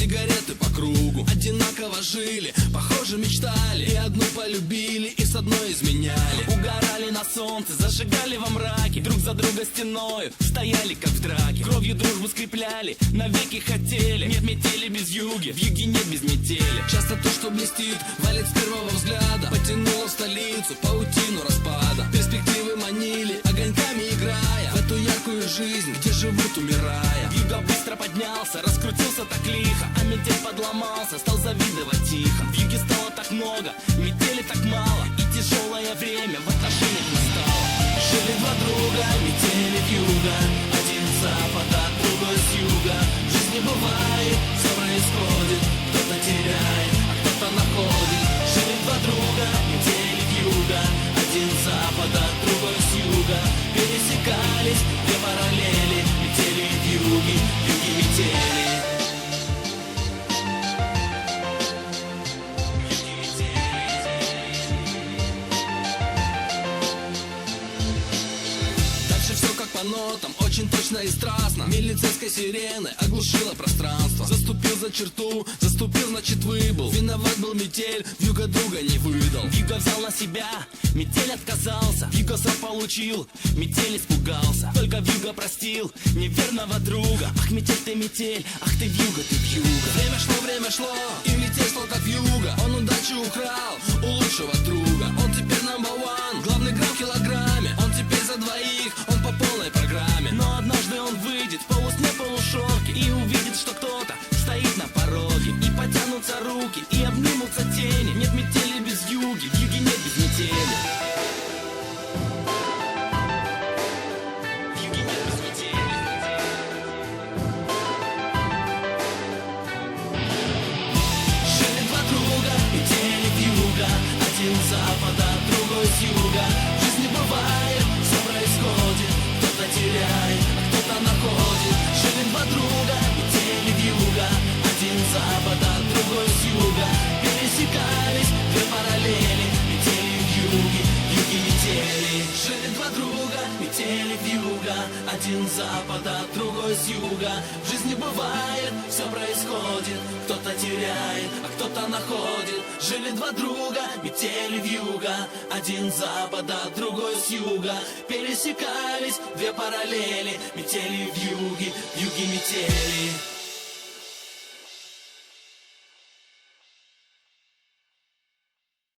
сигареты по кругу. Одинаково жили, похоже мечтали, и одну полюбили, и с одной изменяли. Угорали на солнце, зажигали во мраке, друг за друга стеною стояли как в драке. Кровью дружбу скрепляли, навеки хотели. Нет метели без юги, в юге нет без метели. Часто то, что блестит, валит с первого взгляда. Потянуло в столицу паутину распада. Перспективы манили, огоньками играя в эту яркую жизнь, где живут умирая. Юга быстро поднялся, раскрутился так лихо, а метель подломался, стал завидовать тихо. В юге стало так много, метели так мало, и тяжелое время в отношениях настало. Жили два друга, метели вьюга, один с запада, другой с юга. В жизни бывает, все происходит, кто-то теряет, а кто-то находит. Жили два друга, метели вьюга, один с запада, другой с юга. Пересекались две параллели, метели вьюги, вьюги метели. Все как по нотам, очень точно и страстно. Милицейской сирены оглушила пространство. Заступил за черту, заступил, значит выбыл. Виноват был метель, вьюга друга не выдал. Вьюга взял на себя, метель отказался. Вьюга сам получил, метель испугался. Только вьюга простил неверного друга. Ах, метель, ах ты вьюга, ты вьюга. Время шло, и метель стал как вьюга. Он удачу украл у лучшего друга. Он теперь number one, главный грамм в килограмме. Он теперь за двоих, он по полной программе. Но однажды он выйдет в полусне, полушорке и увидит, что кто-то стоит на пороге. И потянутся руки, и обнимутся тени. Нет метели без вьюги, в юге нет без метели. В юге нет без метели. Жили два друга, метели вьюга, один с запада, другой с юга. В жизни бывает, все происходит, кто-то теряет, а кто-то находит. Жили два друга, метели вьюга, один с запада, другой с юга. Пересекались две параллели, метели вьюги, вьюги метели. Жили два друга, метели вьюга, один с запада, другой с юга. В жизни бывает, все происходит, кто-то теряет, а кто-то находит. Жили два друга, метели вьюга, один с запада, другой с юга. Пересекались две параллели, метели вьюги, вьюги метели.